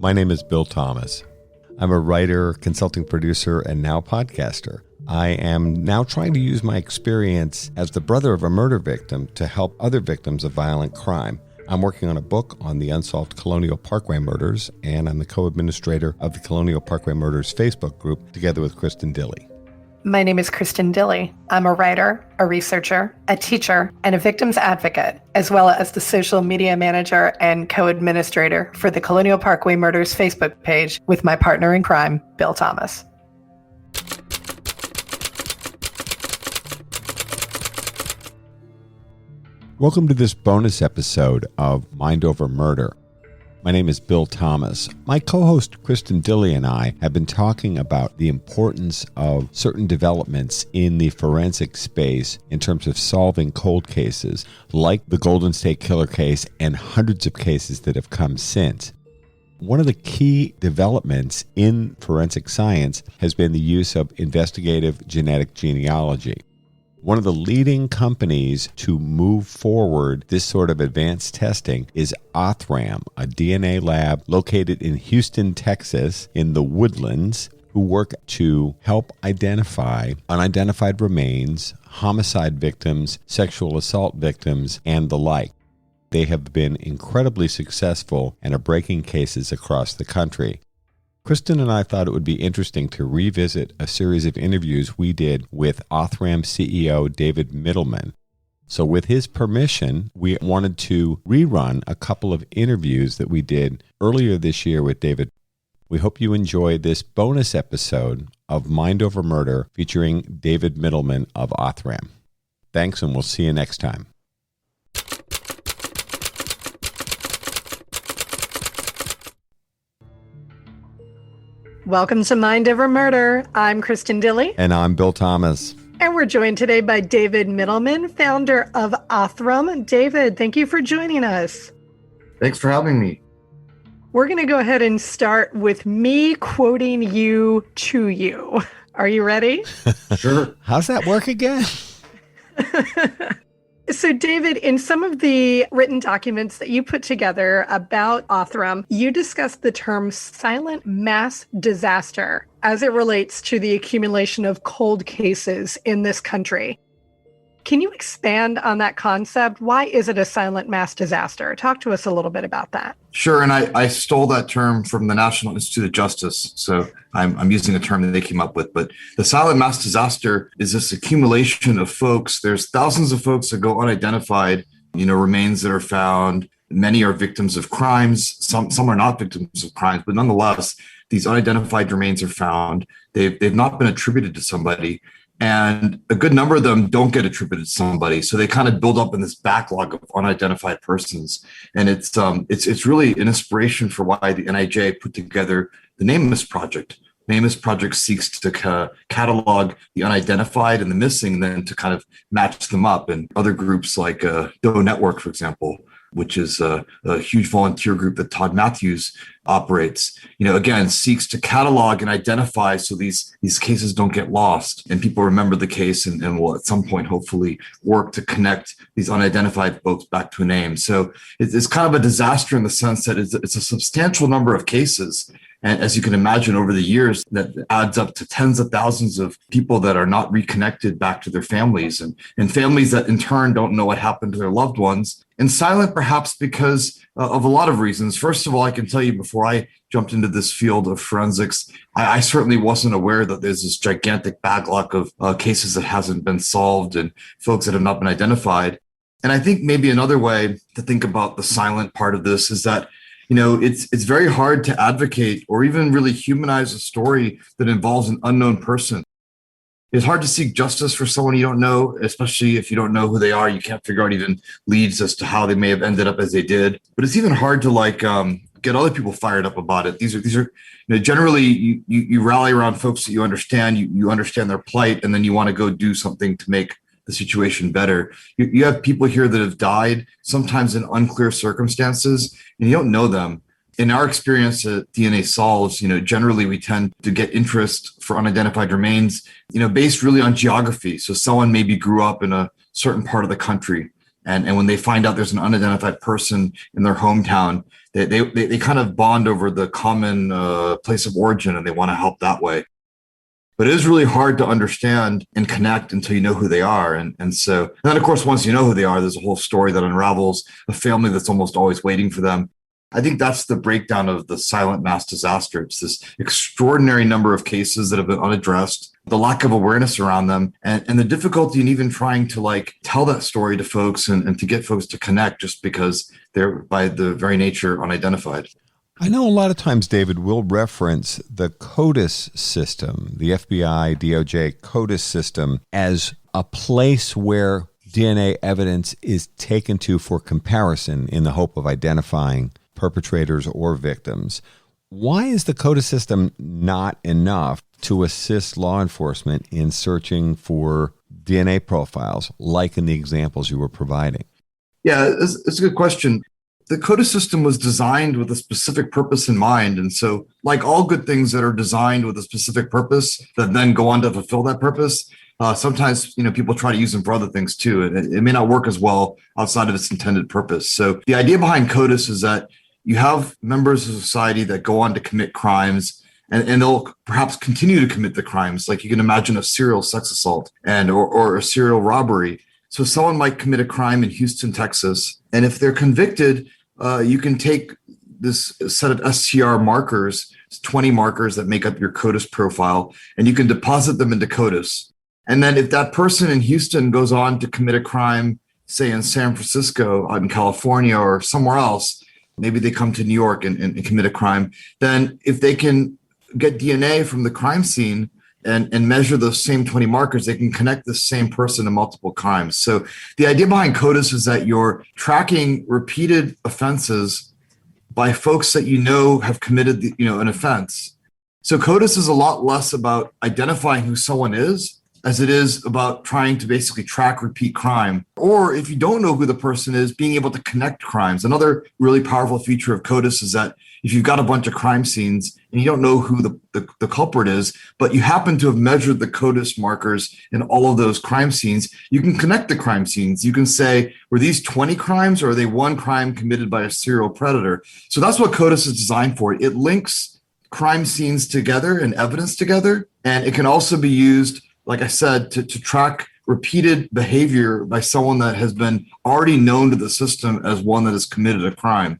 My name is Bill Thomas. I'm a writer, consulting producer, and now podcaster. I am now trying to use my experience as the brother of a murder victim to help other victims of violent crime. I'm working on a book on the unsolved Colonial Parkway Murders, and I'm the co-administrator of the Colonial Parkway Murders Facebook group together with Kristin Dilley. My name is Kristin Dilley. I'm a writer, a researcher, a teacher, and a victims advocate, as well as the social media manager and co-administrator for the Colonial Parkway Murders Facebook page with my partner in crime, Bill Thomas. Welcome to this bonus episode of Mind Over Murder. My name is Bill Thomas. My co-host Kristin Dilley and I have been talking about the importance of certain developments in the forensic space in terms of solving cold cases, like the Golden State Killer case and hundreds of cases that have come since. One of the key developments in forensic science has been the use of investigative genetic genealogy. One of the leading companies to move forward this sort of advanced testing is Othram, a DNA lab located in Houston, Texas, in the Woodlands, who work to help identify unidentified remains, homicide victims, sexual assault victims, and the like. They have been incredibly successful and are breaking cases across the country. Kristin and I thought it would be interesting to revisit a series of interviews we did with Othram CEO David Mittelman. So with his permission, we wanted to rerun a couple of interviews that we did earlier this year with David. We hope you enjoy this bonus episode of Mind Over Murder featuring David Mittelman of Othram. Thanks, and we'll see you next time. Welcome to Mind Over Murder. I'm Kristin Dilley. And I'm Bill Thomas. And we're joined today by David Mittelman, founder of Othram. David, thank you for joining us. Thanks for having me. We're going to go ahead and start with me quoting you to you. Are you ready? Sure. How's that work again? So, David, in some of the written documents that you put together about Othram, you discussed the term silent mass disaster as it relates to the accumulation of cold cases in this country. Can you expand on that concept? Why is it a silent mass disaster? Talk to us a little bit about that. Sure. And I stole that term from the National Institute of Justice. So I'm using a term that they came up with. But the silent mass disaster is this accumulation of folks. There's thousands of folks that go unidentified, remains that are found. Many are victims of crimes. Some are not victims of crimes, but nonetheless, these unidentified remains are found. They've not been attributed to somebody. And a good number of them don't get attributed to somebody. So they kind of build up in this backlog of unidentified persons. And it's really an inspiration for why the NIJ put together the Nameless Project. Nameless Project seeks to catalog the unidentified and the missing, and then to kind of match them up. And other groups like Doe Network, for example, which is a huge volunteer group that Todd Matthews operates, again, seeks to catalog and identify so these cases don't get lost and people remember the case and will at some point hopefully work to connect these unidentified folks back to a name. So it's kind of a disaster in the sense that it's a substantial number of cases. And as you can imagine, over the years, that adds up to tens of thousands of people that are not reconnected back to their families, and families that in turn don't know what happened to their loved ones. And silent, perhaps because of a lot of reasons. First of all, I can tell you, before I jumped into this field of forensics, I certainly wasn't aware that there's this gigantic backlog of cases that hasn't been solved and folks that have not been identified. And I think maybe another way to think about the silent part of this is that it's very hard to advocate or even really humanize a story that involves an unknown person. It's hard to seek justice for someone you don't know, especially if you don't know who they are. You can't figure out even leads as to how they may have ended up as they did. But it's even hard to get other people fired up about it. These are generally you rally around folks that you understand, you understand their plight, and then you want to go do something to make the situation better. You have people here that have died, sometimes in unclear circumstances, and you don't know them. In our experience at DNA Solves, generally we tend to get interest for unidentified remains, based really on geography. So someone maybe grew up in a certain part of the country. And when they find out there's an unidentified person in their hometown, they kind of bond over the common place of origin, and they want to help that way. But it is really hard to understand and connect until you know who they are. And then, of course, once you know who they are, there's a whole story that unravels, a family that's almost always waiting for them. I think that's the breakdown of the silent mass disaster. It's this extraordinary number of cases that have been unaddressed, the lack of awareness around them, and the difficulty in even trying to tell that story to folks and to get folks to connect just because they're by the very nature unidentified. I know a lot of times, David, we'll reference the CODIS system, the FBI, DOJ CODIS system, as a place where DNA evidence is taken to for comparison in the hope of identifying perpetrators or victims. Why is the CODIS system not enough to assist law enforcement in searching for DNA profiles, like in the examples you were providing? Yeah, it's a good question. The CODIS system was designed with a specific purpose in mind. And so, like all good things that are designed with a specific purpose that then go on to fulfill that purpose, sometimes people try to use them for other things too. And it may not work as well outside of its intended purpose. So the idea behind CODIS is that you have members of society that go on to commit crimes, and they'll perhaps continue to commit the crimes. Like you can imagine a serial sex assault or a serial robbery. So someone might commit a crime in Houston, Texas, and if they're convicted, you can take this set of STR markers, 20 markers that make up your CODIS profile, and you can deposit them into CODIS. And then if that person in Houston goes on to commit a crime, say in San Francisco, out in California, or somewhere else, maybe they come to New York and commit a crime, then if they can get DNA from the crime scene and measure those same 20 markers, they can connect the same person to multiple crimes. So the idea behind CODIS is that you're tracking repeated offenses by folks that have committed an offense. So CODIS is a lot less about identifying who someone is as it is about trying to basically track repeat crime. Or if you don't know who the person is, being able to connect crimes. Another really powerful feature of CODIS is that if you've got a bunch of crime scenes and you don't know who the culprit is, but you happen to have measured the CODIS markers in all of those crime scenes, you can connect the crime scenes. You can say, were these 20 crimes or are they one crime committed by a serial predator? So that's what CODIS is designed for. It links crime scenes together and evidence together. And it can also be used, like I said, to track repeated behavior by someone that has been already known to the system as one that has committed a crime.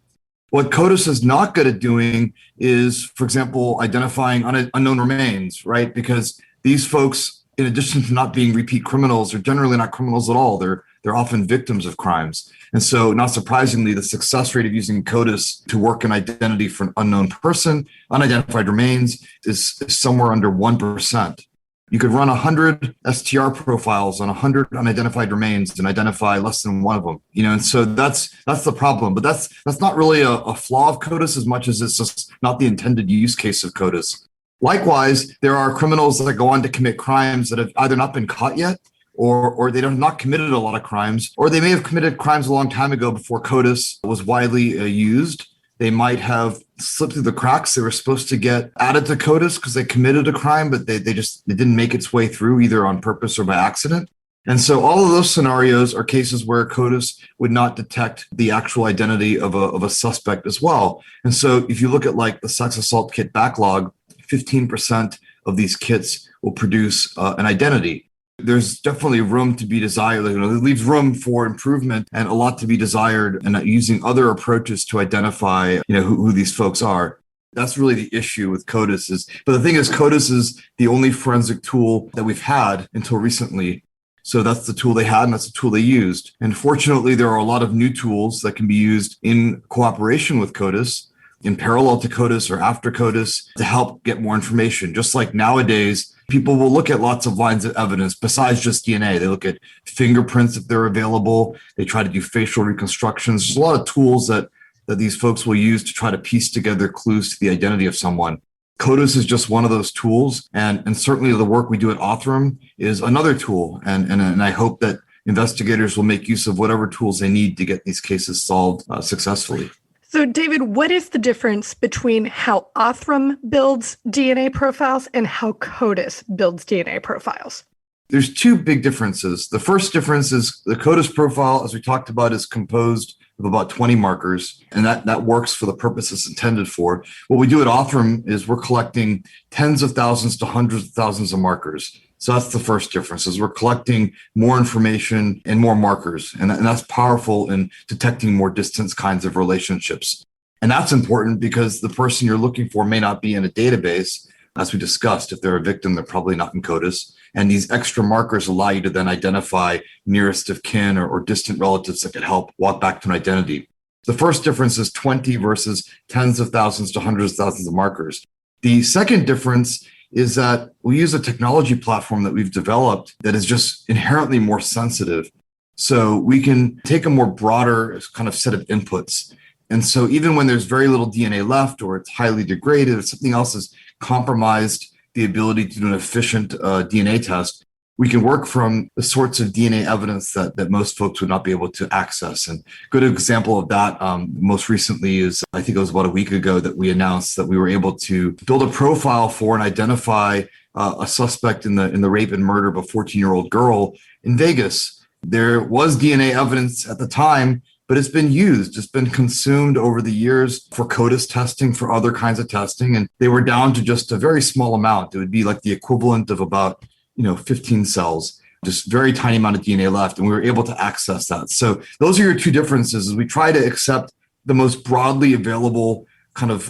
What CODIS is not good at doing is, for example, identifying unknown remains, right? Because these folks, in addition to not being repeat criminals, are generally not criminals at all. They're often victims of crimes. And so, not surprisingly, the success rate of using CODIS to work an identity for an unknown person, unidentified remains, is somewhere under 1%. You could run 100 STR profiles on 100 unidentified remains and identify less than one of them. And so that's the problem. But that's not really a flaw of CODIS as much as it's just not the intended use case of CODIS. Likewise, there are criminals that go on to commit crimes that have either not been caught yet, or they have not committed a lot of crimes, or they may have committed crimes a long time ago before CODIS was widely used. They might have slipped through the cracks. They were supposed to get added to CODIS because they committed a crime, but they didn't make its way through either on purpose or by accident. And so all of those scenarios are cases where CODIS would not detect the actual identity of a suspect as well. And so if you look at the sex assault kit backlog, 15% of these kits will produce an identity. There's definitely room to be desired. It leaves room for improvement and a lot to be desired, and using other approaches to identify, who these folks are. That's really the issue with CODIS. But the thing is, CODIS is the only forensic tool that we've had until recently. So that's the tool they had, and that's the tool they used. And fortunately, there are a lot of new tools that can be used in cooperation with CODIS, in parallel to CODIS or after CODIS, to help get more information. Just like nowadays, people will look at lots of lines of evidence besides just DNA. They look at fingerprints if they're available. They try to do facial reconstructions. There's a lot of tools that these folks will use to try to piece together clues to the identity of someone. CODIS is just one of those tools. And certainly the work we do at Othram is another tool. And I hope that investigators will make use of whatever tools they need to get these cases solved successfully. So, David, what is the difference between how Othram builds DNA profiles and how CODIS builds DNA profiles? There's two big differences. The first difference is the CODIS profile, as we talked about, is composed of about 20 markers, and that works for the purpose it's intended for. What we do at Othram is we're collecting tens of thousands to hundreds of thousands of markers. So that's the first difference, is we're collecting more information and more markers, and that's powerful in detecting more distance kinds of relationships. And that's important because the person you're looking for may not be in a database. As we discussed, if they're a victim, they're probably not in CODIS. And these extra markers allow you to then identify nearest of kin or distant relatives that could help walk back to an identity. The first difference is 20 versus tens of thousands to hundreds of thousands of markers. The second difference is that we use a technology platform that we've developed that is just inherently more sensitive. So we can take a more broader kind of set of inputs. And so even when there's very little DNA left, or it's highly degraded, or something else has compromised the ability to do an efficient DNA test, we can work from the sorts of DNA evidence that most folks would not be able to access. And a good example of that most recently is, I think it was about a week ago that we announced that we were able to build a profile for and identify a suspect in the rape and murder of a 14-year-old girl in Vegas. There was DNA evidence at the time, but it's been used. It's been consumed over the years for CODIS testing, for other kinds of testing, and they were down to just a very small amount. It would be like the equivalent of about 15 cells, just very tiny amount of DNA left, and we were able to access that. So those are your two differences. Is we try to accept the most broadly available kind of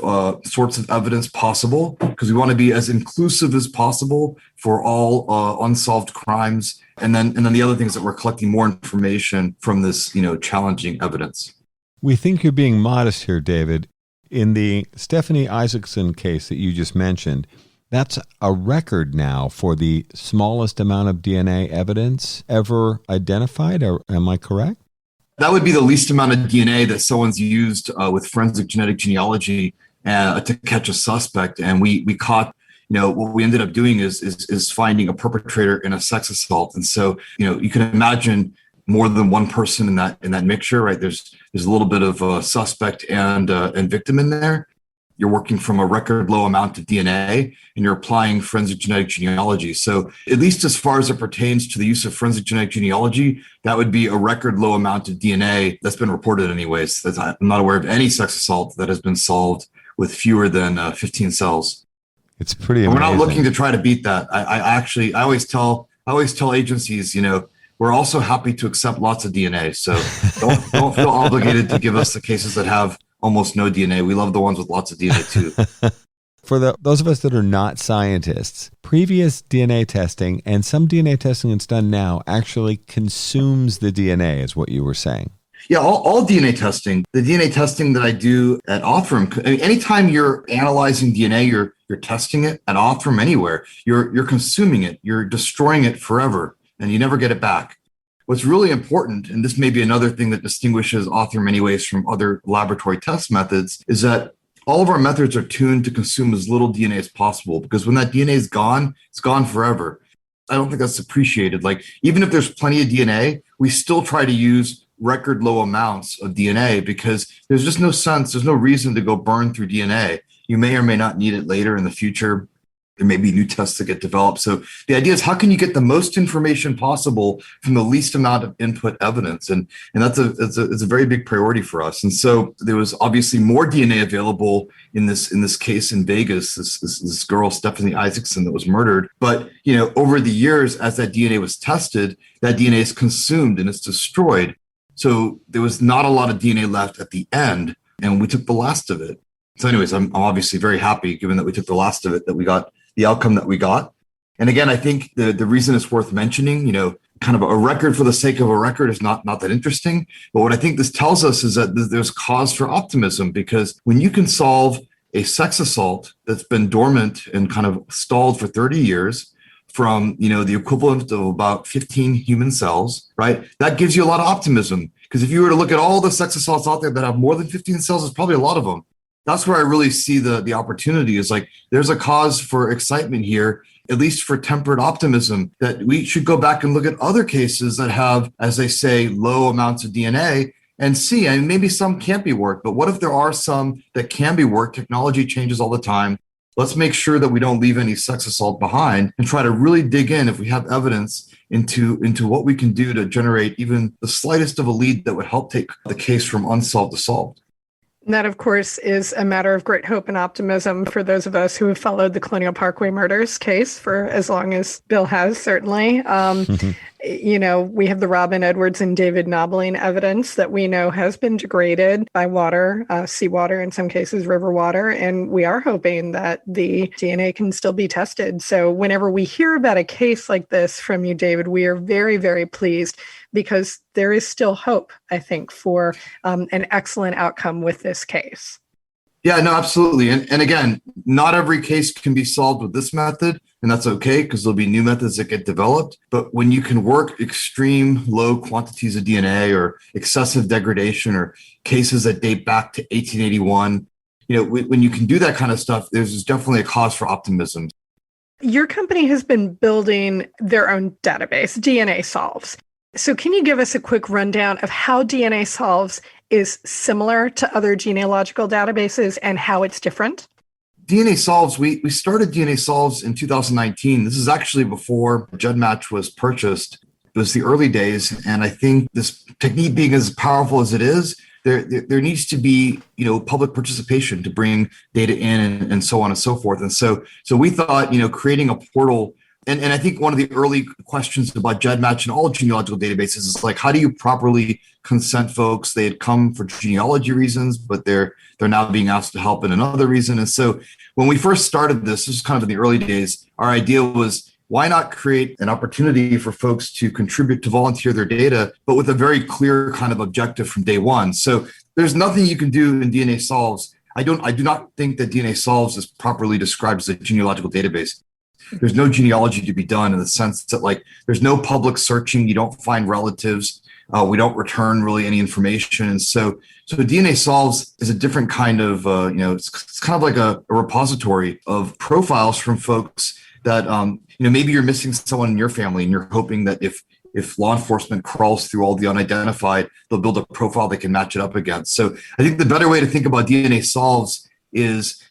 sorts of evidence possible, because we want to be as inclusive as possible for all unsolved crimes. And then the other thing is that we're collecting more information from this, challenging evidence. We think you're being modest here, David. In the Stephanie Isaacson case that you just mentioned, that's a record now for the smallest amount of DNA evidence ever identified. Am I correct? That would be the least amount of DNA that someone's used with forensic genetic genealogy to catch a suspect. And we caught, what we ended up doing is finding a perpetrator in a sex assault. And so, you can imagine more than one person in that mixture, right? There's a little bit of a suspect and victim in there. You're working from a record low amount of DNA, and you're applying forensic genetic genealogy. So at least as far as it pertains to the use of forensic genetic genealogy, that would be a record low amount of DNA that's been reported anyways. I'm not aware of any sex assault that has been solved with fewer than 15 cells. It's pretty amazing. And we're not looking to try to beat that. I always tell agencies, we're also happy to accept lots of DNA. So don't feel obligated to give us the cases that have almost no DNA. We love the ones with lots of DNA too. For those of us that are not scientists, previous DNA testing and some DNA testing that's done now actually consumes the DNA, is what you were saying. Yeah, all DNA testing. The DNA testing that I do at Othram, anytime you're analyzing DNA, you're testing it at Othram anywhere. You're consuming it. You're destroying it forever, and you never get it back. What's really important, and this may be another thing that distinguishes Othram anyways from other laboratory test methods, is that all of our methods are tuned to consume as little DNA as possible, because when that DNA is gone, it's gone forever. I don't think that's appreciated. Like, even if there's plenty of DNA, we still try to use record low amounts of DNA, because there's just no sense, there's no reason to go burn through DNA. You may or may not need it later in the future. There may be new tests that get developed. So the idea is, how can you get the most information possible from the least amount of input evidence? And it's a very big priority for us. And so there was obviously more DNA available in this case in Vegas, this girl, Stephanie Isaacson, that was murdered. But, over the years, as that DNA was tested, that DNA is consumed and it's destroyed. So there was not a lot of DNA left at the end, and we took the last of it. So anyways, I'm obviously very happy, given that we took the last of it, that we got the outcome that we got. And again, I think the reason it's worth mentioning, kind of a record for the sake of a record is not that interesting. But what I think this tells us is that there's cause for optimism, because when you can solve a sex assault that's been dormant and kind of stalled for 30 years from, the equivalent of about 15 human cells, right? That gives you a lot of optimism, because if you were to look at all the sex assaults out there that have more than 15 cells, there's probably a lot of them. That's where I really see the opportunity, is like, there's a cause for excitement here, at least for tempered optimism, that we should go back and look at other cases that have, as they say, low amounts of DNA and see, and maybe some can't be worked, but what if there are some that can be worked? Technology changes all the time. Let's make sure that we don't leave any sex assault behind and try to really dig in if we have evidence into what we can do to generate even the slightest of a lead that would help take the case from unsolved to solved. And that, of course, is a matter of great hope and optimism for those of us who have followed the Colonial Parkway Murders case for as long as Bill has, certainly. We have the Robin Edwards and David Knobbling evidence that we know has been degraded by water, seawater, in some cases, river water. And we are hoping that the DNA can still be tested. So whenever we hear about a case like this from you, David, we are very, very pleased because there is still hope, I think, for an excellent outcome with this case. Yeah, no, absolutely. And again, not every case can be solved with this method, and that's okay because there'll be new methods that get developed. But when you can work extreme low quantities of DNA or excessive degradation or cases that date back to 1881, when you can do that kind of stuff, there's definitely a cause for optimism. Your company has been building their own database, DNA Solves. So can you give us a quick rundown of how DNA Solves is similar to other genealogical databases and how it's different? DNA Solves, we started DNA Solves in 2019. This is actually before GEDmatch was purchased. It was the early days. And I think this technique being as powerful as it is, there needs to be, public participation to bring data in and so on and so forth. And so we thought, creating a portal. And I think one of the early questions about GEDmatch and all genealogical databases is like, how do you properly consent folks? They had come for genealogy reasons, but they're now being asked to help in another reason. And so when we first started this was kind of in the early days, our idea was, why not create an opportunity for folks to contribute to volunteer their data, but with a very clear kind of objective from day one? So there's nothing you can do in DNA Solves. I do not think that DNA Solves is properly described as a genealogical database. There's no genealogy to be done in the sense that there's no public searching. You don't find relatives. We don't return really any information. And so DNA Solves is a different kind of, it's kind of like a repository of profiles from folks that, maybe you're missing someone in your family and you're hoping that if law enforcement crawls through all the unidentified, they'll build a profile they can match it up against. So I think the better way to think about DNA Solves is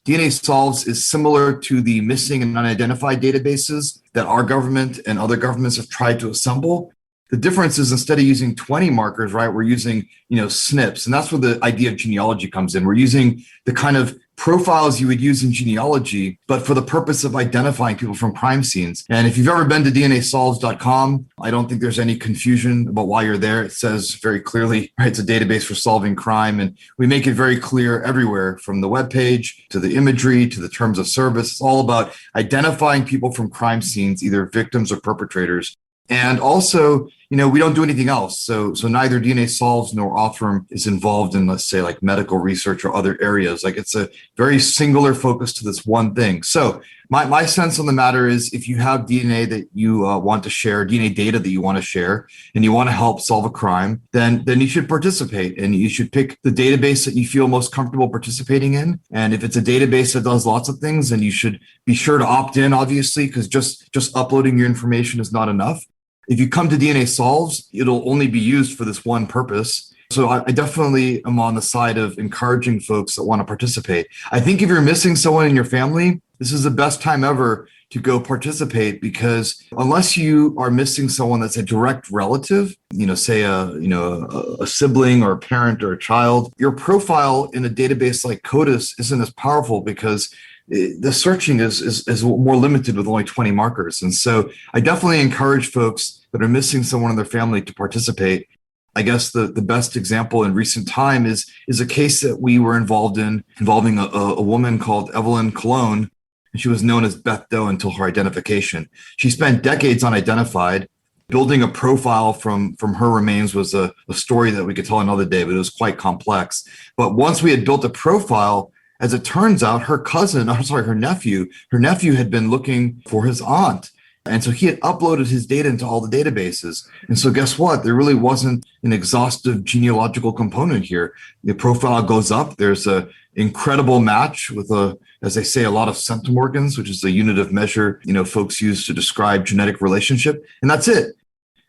similar to the missing and unidentified databases that our government and other governments have tried to assemble. The difference is instead of using 20 markers, right, we're using, SNPs. And that's where the idea of genealogy comes in. We're using the kind of profiles you would use in genealogy, but for the purpose of identifying people from crime scenes. And if you've ever been to DNASolves.com, I don't think there's any confusion about why you're there. It says very clearly, right, it's a database for solving crime. And we make it very clear everywhere from the webpage to the imagery to the terms of service. It's all about identifying people from crime scenes, either victims or perpetrators. And also, we don't do anything else. So neither DNA Solves nor Othram is involved in, let's say, like medical research or other areas. Like it's a very singular focus to this one thing. So my sense on the matter is if you have DNA that you want to share, DNA data that you want to share, and you want to help solve a crime, then you should participate and you should pick the database that you feel most comfortable participating in. And if it's a database that does lots of things, then you should be sure to opt in, obviously, because just uploading your information is not enough. If you come to DNA Solves, it'll only be used for this one purpose. So I definitely am on the side of encouraging folks that want to participate. I think if you're missing someone in your family, this is the best time ever to go participate, because unless you are missing someone that's a direct relative, say a sibling or a parent or a child, your profile in a database like CODIS isn't as powerful because the searching is more limited with only 20 markers. And so I definitely encourage folks that are missing someone in their family to participate. I guess the best example in recent time is a case that we were involved in involving a woman called Evelyn Cologne, and she was known as Beth Doe until her identification. She spent decades unidentified. Building a profile from her remains was a story that we could tell another day, but it was quite complex. But once we had built a profile, as it turns out, her nephew had been looking for his aunt. And so he had uploaded his data into all the databases. And so guess what? There really wasn't an exhaustive genealogical component here. The profile goes up. There's an incredible match with as they say, a lot of centimorgans, which is the unit of measure, folks use to describe genetic relationship. And that's it.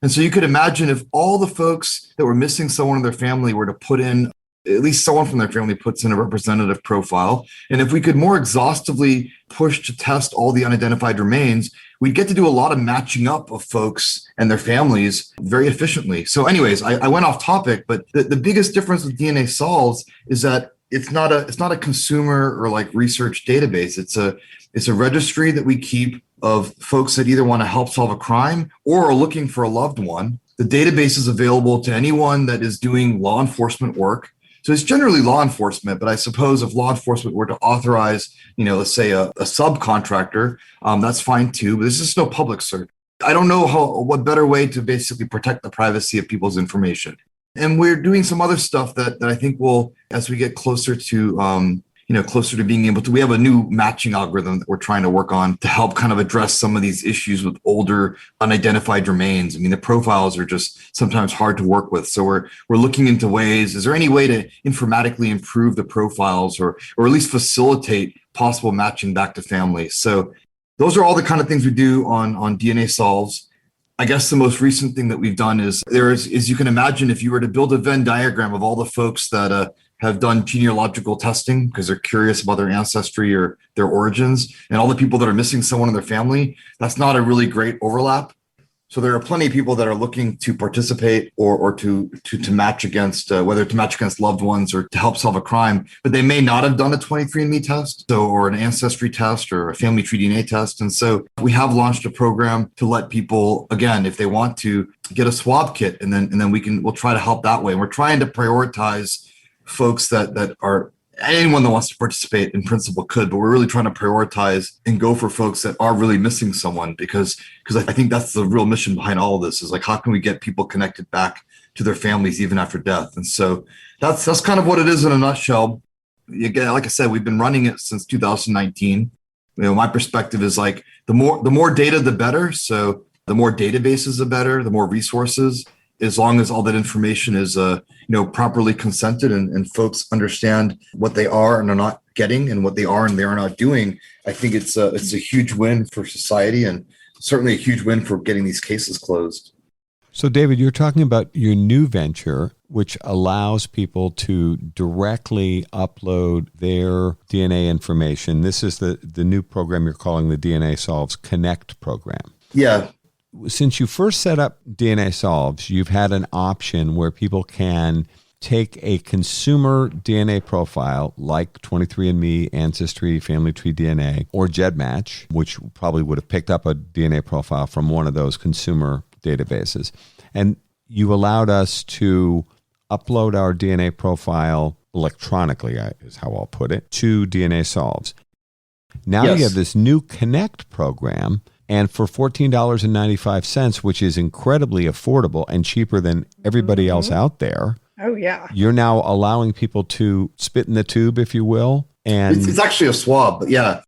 And so you could imagine if all the folks that were missing someone in their family were to put in at least someone from their family puts in a representative profile. And if we could more exhaustively push to test all the unidentified remains, we'd get to do a lot of matching up of folks and their families very efficiently. So anyways, I went off topic, but the biggest difference with DNA Solves is that it's not a consumer or like research database. It's a registry that we keep of folks that either want to help solve a crime or are looking for a loved one. The database is available to anyone that is doing law enforcement work. So it's generally law enforcement, but I suppose if law enforcement were to authorize, let's say a subcontractor, that's fine too, but this is no public search. I don't know what better way to basically protect the privacy of people's information. And we're doing some other stuff that I think will, as we get closer to, closer to being able to, we have a new matching algorithm that we're trying to work on to help kind of address some of these issues with older unidentified remains. I mean, the profiles are just sometimes hard to work with. So we're looking into ways, is there any way to informatically improve the profiles or at least facilitate possible matching back to families? So those are all the kind of things we do on DNA Solves. I guess the most recent thing that we've done is you can imagine if you were to build a Venn diagram of all the folks that have done genealogical testing because they're curious about their ancestry or their origins, and all the people that are missing someone in their family, that's not a really great overlap. So there are plenty of people that are looking to participate or to match against, whether to match against loved ones or to help solve a crime, but they may not have done a 23andMe test or an ancestry test or a family tree DNA test. And so we have launched a program to let people, again, if they want to, get a swab kit, and then we'll try to help that way. And we're trying to prioritize folks that are, anyone that wants to participate in principle could, but we're really trying to prioritize and go for folks that are really missing someone, because I think that's the real mission behind all of this, is like, how can we get people connected back to their families even after death? And so that's kind of what it is in a nutshell. Again, like I said, we've been running it since 2019. My perspective is like the more data, the better. So the more databases, the better, the more resources, as long as all that information is properly consented and folks understand what they are and are not getting and what they are and they are not doing. I think it's a huge win for society and certainly a huge win for getting these cases closed. So David, you're talking about your new venture, which allows people to directly upload their DNA information. This is the new program you're calling the DNA Solves Connect program. Yeah. Since you first set up DNA Solves, you've had an option where people can take a consumer DNA profile like 23andMe, Ancestry, Family Tree DNA, or GEDmatch, which probably would have picked up a DNA profile from one of those consumer databases. And you allowed us to upload our DNA profile electronically, is how I'll put it, to DNA Solves. Now Yes. You have this new Connect program. And for $14.95, which is incredibly affordable and cheaper than everybody else out there. Oh, yeah. You're now allowing people to spit in the tube, if you will. And It's actually a swab, but yeah.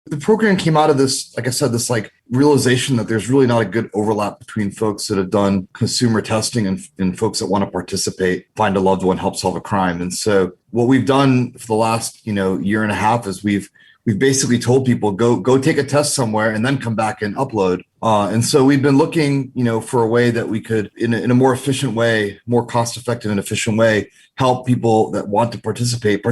The program came out of this, like I said, this like realization that there's really not a good overlap between folks that have done consumer testing and folks that want to participate, find a loved one, help solve a crime. And so what we've done for the last, year and a half is we've basically told people, go take a test somewhere and then come back and upload. And so we've been looking, for a way that we could, in a more efficient way, more cost-effective and efficient way, help people that want to participate.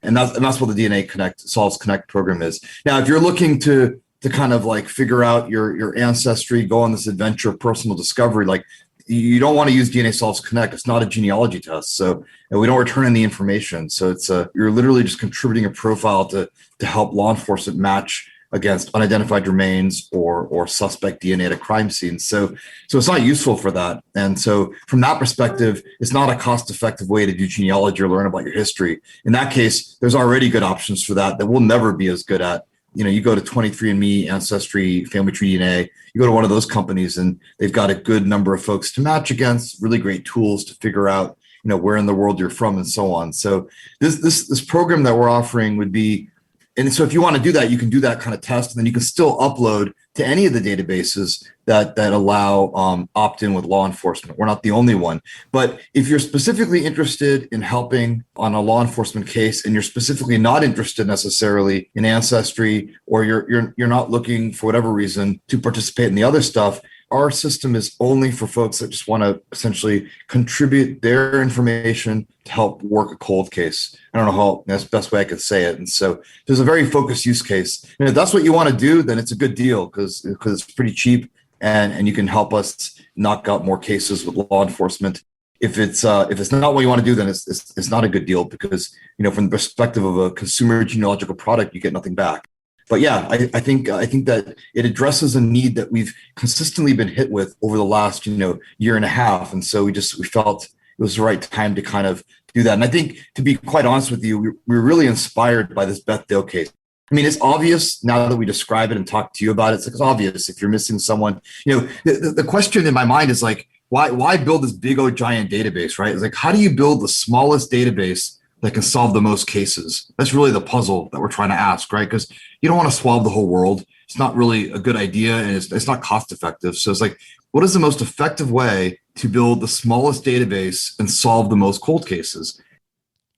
And that's what the DNA Solves Connect program is. Now, if you're looking to kind of like figure out your ancestry, go on this adventure of personal discovery, like you don't want to use DNA Solves Connect. It's not a genealogy test. So, and we don't return any information. So you're literally just contributing a profile to help law enforcement match against unidentified remains or suspect DNA at a crime scene. So it's not useful for that. And so from that perspective, it's not a cost-effective way to do genealogy or learn about your history. In that case, there's already good options for that we'll never be as good at. You go to 23andMe, Ancestry, Family Tree DNA, you go to one of those companies and they've got a good number of folks to match against, really great tools to figure out, where in the world you're from and so on. So this program that we're offering would be, and so if you want to do that, you can do that kind of test, and then you can still upload to any of the databases that allow opt-in with law enforcement. We're not the only one. But if you're specifically interested in helping on a law enforcement case, and you're specifically not interested necessarily in Ancestry, or you're not looking for whatever reason to participate in the other stuff, our system is only for folks that just want to essentially contribute their information to help work a cold case. I don't know how that's the best way I could say it. And so there's a very focused use case. And if that's what you want to do, then it's a good deal because it's pretty cheap and you can help us knock out more cases with law enforcement. If it's not what you want to do, then it's not a good deal because, from the perspective of a consumer genealogical product, you get nothing back. But yeah, I think that it addresses a need that we've consistently been hit with over the last, year and a half. And so we felt it was the right time to kind of do that. And I think, to be quite honest with you, we were really inspired by this Beth Dale case. I mean, it's obvious now that we describe it and talk to you about it. It's obvious if you're missing someone. The question in my mind is like, why build this big old giant database, right? It's like, how do you build the smallest database that can solve the most cases? That's really the puzzle that we're trying to ask, right? Because you don't want to swab the whole world. It's not really a good idea, and it's not cost effective. So it's like, what is the most effective way to build the smallest database and solve the most cold cases?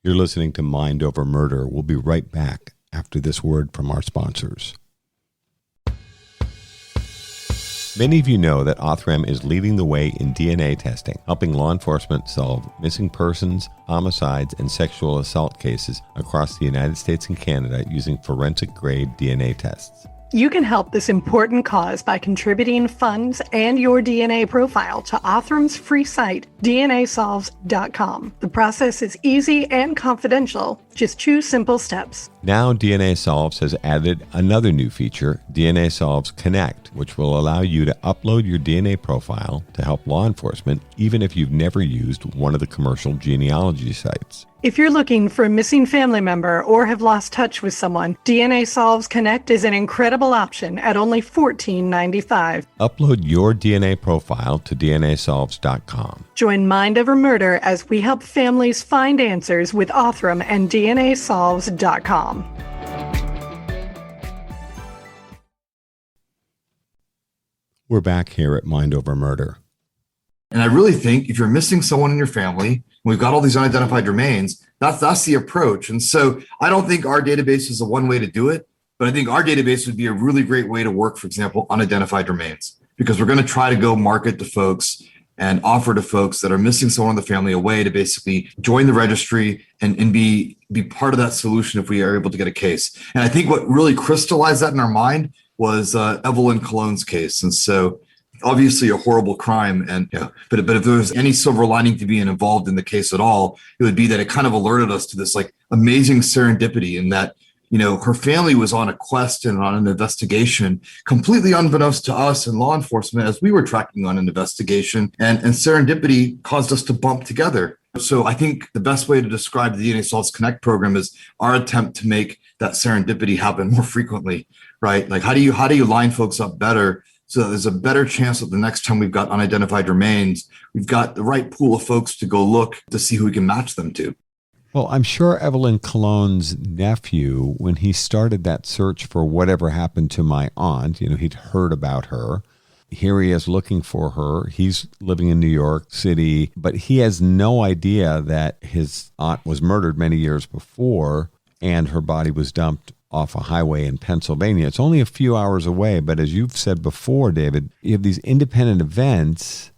You're listening to Mind Over Murder. We'll be right back after this word from our sponsors. Many of you know that Othram is leading the way in DNA testing, helping law enforcement solve missing persons, homicides, and sexual assault cases across the United States and Canada using forensic-grade DNA tests. You can help this important cause by contributing funds and your DNA profile to Othram's free site, DNAsolves.com. The process is easy and confidential. Just 2 simple steps. Now DNA Solves has added another new feature, DNA Solves Connect, which will allow you to upload your DNA profile to help law enforcement, even if you've never used one of the commercial genealogy sites. If you're looking for a missing family member or have lost touch with someone, DNA Solves Connect is an incredible option at only $14.95. Upload your DNA profile to DNAsolves.com. Join Mind Over Murder as we help families find answers with Othram and DNAsolves.com. We're back here at Mind Over Murder. And I really think if you're missing someone in your family, we've got all these unidentified remains, that's the approach. And so I don't think our database is the one way to do it, but I think our database would be a really great way to work, for example, unidentified remains, because we're going to try to go market to folks and offer to folks that are missing someone in the family a way to basically join the registry and be part of that solution if we are able to get a case. And I think what really crystallized that in our mind was Evelyn Cologne's case. And so obviously a horrible crime, but if there was any silver lining to being involved in the case at all, it would be that it kind of alerted us to this like amazing serendipity in that, her family was on a quest and on an investigation completely unbeknownst to us and law enforcement as we were tracking on an investigation, and serendipity caused us to bump together. So I think the best way to describe the DNA Solves Connect program is our attempt to make that serendipity happen more frequently, right? Like how do you line folks up better so that there's a better chance that the next time we've got unidentified remains, we've got the right pool of folks to go look to see who we can match them to. Well, I'm sure Evelyn Cologne's nephew, when he started that search for whatever happened to my aunt, he'd heard about her. Here he is looking for her. He's living in New York City, but he has no idea that his aunt was murdered many years before and her body was dumped off a highway in Pennsylvania. It's only a few hours away, but as you've said before, David, you have these independent events.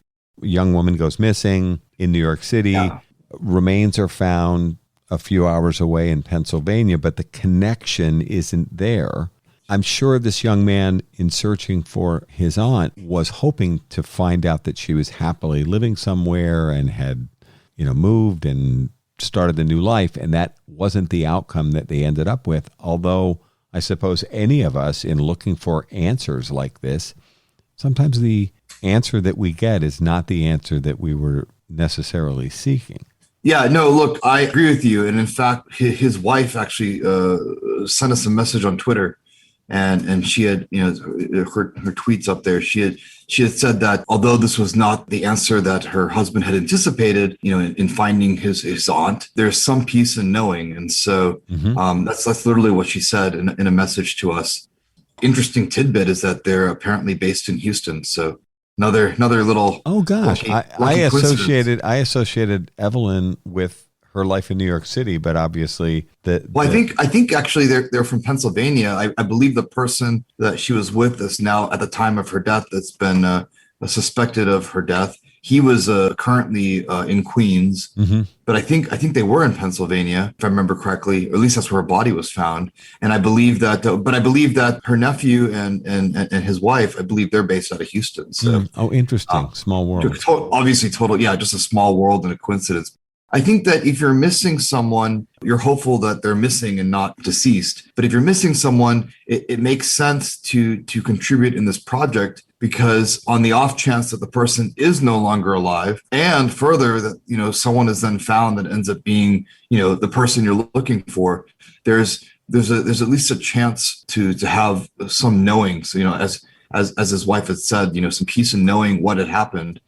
A young woman goes missing in New York City. Yeah. Remains are found a few hours away in Pennsylvania, but the connection isn't there. I'm sure this young man, in searching for his aunt, was hoping to find out that she was happily living somewhere and had, moved and started a new life, and that wasn't the outcome that they ended up with. Although I suppose any of us, in looking for answers like this, sometimes the answer that we get is not the answer that we were necessarily seeking. Yeah, no, look, I agree with you. And in fact, his wife actually sent us a message on Twitter, and she had, her tweets up there. She had said that although this was not the answer that her husband had anticipated, in finding his aunt, there's some peace in knowing. And so that's literally what she said in a message to us. Interesting tidbit is that they're apparently based in Houston. So another little. Oh gosh, I associated Evelyn with her life in New York City, but obviously I think actually they're from Pennsylvania. I believe the person that she was with is now, at the time of her death, that's been suspected of her death. He was currently in Queens, but I think they were in Pennsylvania, if I remember correctly. Or at least that's where her body was found. And I believe that, her nephew and his wife, I believe they're based out of Houston. So, interesting, small world. Obviously, just a small world and a coincidence. I think that if you're missing someone, you're hopeful that they're missing and not deceased. But if you're missing someone, it makes sense to contribute in this project, because on the off chance that the person is no longer alive, and further that, someone is then found that ends up being, the person you're looking for, there's at least a chance to have some knowing. So, as his wife had said, some peace in knowing what had happened.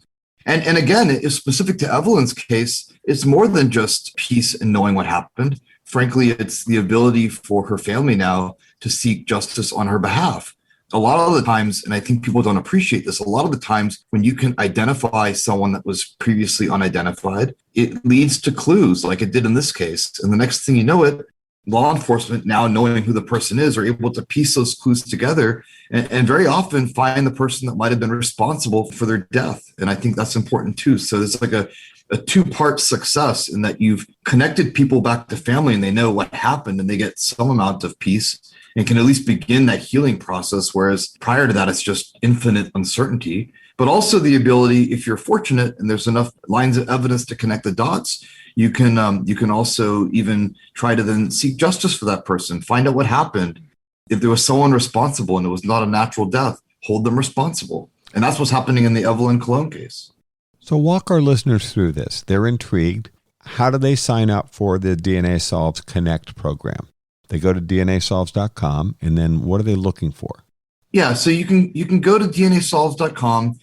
And again, it's specific to Evelyn's case. It's more than just peace in knowing what happened. Frankly, it's the ability for her family now to seek justice on her behalf. A lot of the times, and I think people don't appreciate this, a lot of the times when you can identify someone that was previously unidentified, it leads to clues like it did in this case. And the next thing you know it, law enforcement, now knowing who the person is, are able to piece those clues together and very often find the person that might have been responsible for their death. And I think that's important too. So it's like a two-part success in that you've connected people back to family and they know what happened and they get some amount of peace and can at least begin that healing process. Whereas prior to that, it's just infinite uncertainty. But also the ability, if you're fortunate and there's enough lines of evidence to connect the dots, you can also even try to then seek justice for that person, find out what happened. If there was someone responsible and it was not a natural death, hold them responsible. And that's what's happening in the Evelyn Cologne case. So walk our listeners through this. They're intrigued. How do they sign up for the DNA Solves Connect program? They go to DNAsolves.com, and then what are they looking for? Yeah, so you can go to DNAsolves.com.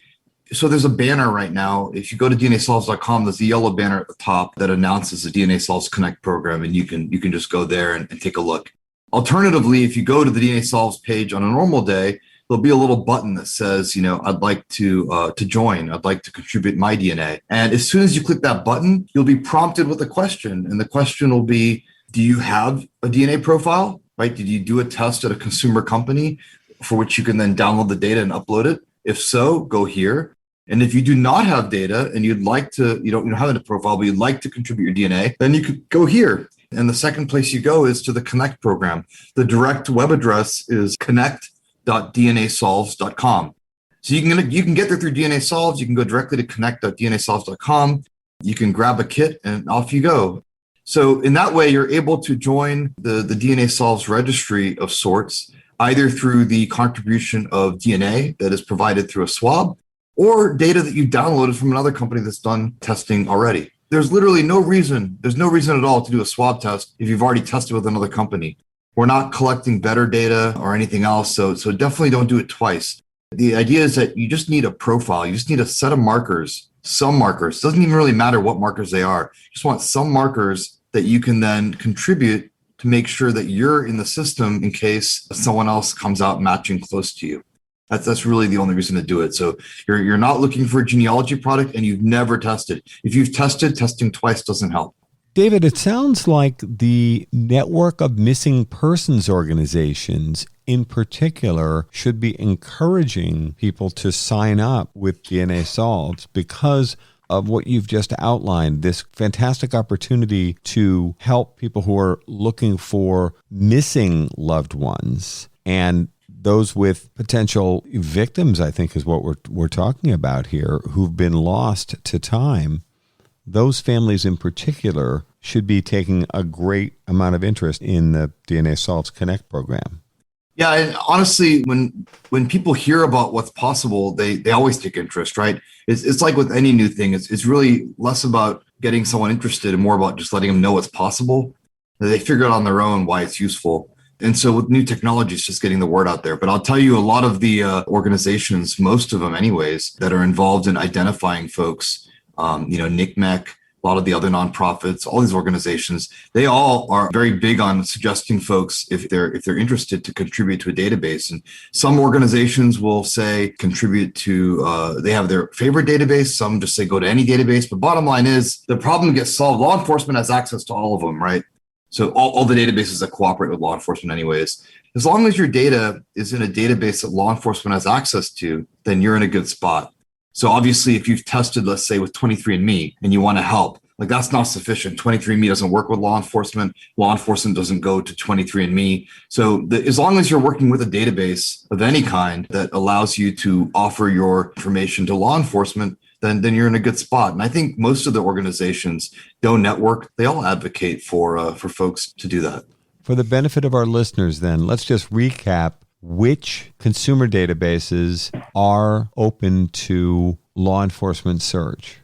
So there's a banner right now. If you go to DNAsolves.com, there's a yellow banner at the top that announces the DNA Solves Connect program, and you can just go there and take a look. Alternatively, if you go to the DNA Solves page on a normal day, there'll be a little button that says, I'd like to join. I'd like to contribute my DNA. And as soon as you click that button, you'll be prompted with a question. And the question will be, do you have a DNA profile, right? Did you do a test at a consumer company for which you can then download the data and upload it? If so, go here. And if you do not have data and you'd like to, you don't have a profile, but you'd like to contribute your DNA, then you could go here. And the second place you go is to the Connect program. The direct web address is connect.dnasolves.com. So you can get there through DNA Solves. You can go directly to connect.dnasolves.com. You can grab a kit and off you go. So in that way, you're able to join the DNA Solves registry of sorts, either through the contribution of DNA that is provided through a swab or data that you downloaded from another company that's done testing already. There's literally no reason at all to do a swab test if you've already tested with another company. We're not collecting better data or anything else, so definitely don't do it twice. The idea is that you just need a profile. You just need a set of markers, some markers. Doesn't even really matter what markers they are. You just want some markers that you can then contribute to make sure that you're in the system in case someone else comes out matching close to you. That's really the only reason to do it. So you're not looking for a genealogy product and you've never tested. If you've tested, testing twice doesn't help. David, it sounds like the network of missing persons organizations in particular should be encouraging people to sign up with DNA Solves because of what you've just outlined, this fantastic opportunity to help people who are looking for missing loved ones and those with potential victims, I think is what we're talking about here, who've been lost to time. Those families in particular should be taking a great amount of interest in the DNA Solves Connect program. Yeah, and honestly, when people hear about what's possible, they always take interest, right? It's like with any new thing. It's really less about getting someone interested and more about just letting them know what's possible. They figure out on their own why it's useful. And so with new technology, it's just getting the word out there. But I'll tell you, a lot of the organizations, most of them anyways, that are involved in identifying folks, NCMEC, a lot of the other nonprofits, all these organizations, they all are very big on suggesting folks, if they're interested, to contribute to a database. And some organizations will say contribute to, they have their favorite database. Some just say go to any database. But bottom line is the problem gets solved. Law enforcement has access to all of them, right? So all the databases that cooperate with law enforcement anyways. As long as your data is in a database that law enforcement has access to, then you're in a good spot. So obviously, if you've tested, let's say, with 23andMe and you want to help, like that's not sufficient. 23andMe doesn't work with law enforcement. Law enforcement doesn't go to 23andMe. So as long as you're working with a database of any kind that allows you to offer your information to law enforcement, then you're in a good spot. And I think most of the organizations, Doe Network, they all advocate for folks to do that. For the benefit of our listeners, then, let's just recap which consumer databases are open to law enforcement search.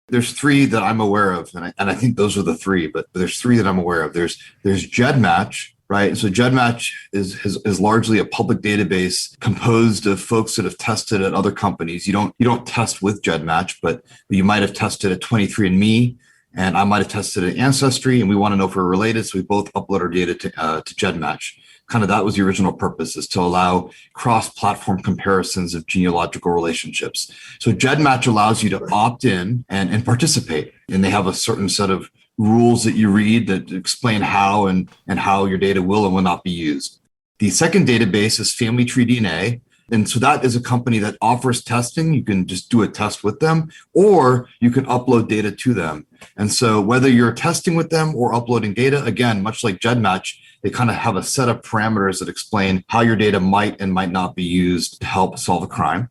There's three that I'm aware of, and I think those are the three, but there's three that I'm aware of. There's GEDmatch, right? So GEDmatch is largely a public database composed of folks that have tested at other companies. You don't test with GEDmatch, but you might have tested at 23andMe, and I might have tested at Ancestry, and we want to know if we're related, so we both upload our data to GEDmatch. Kind of that was the original purpose, is to allow cross-platform comparisons of genealogical relationships. So GEDmatch allows you to opt in and participate. And they have a certain set of rules that you read that explain how and how your data will and will not be used. The second database is Family Tree DNA. And so that is a company that offers testing. You can just do a test with them, or you can upload data to them. And so whether you're testing with them or uploading data, again, much like GEDmatch, they kind of have a set of parameters that explain how your data might and might not be used to help solve a crime.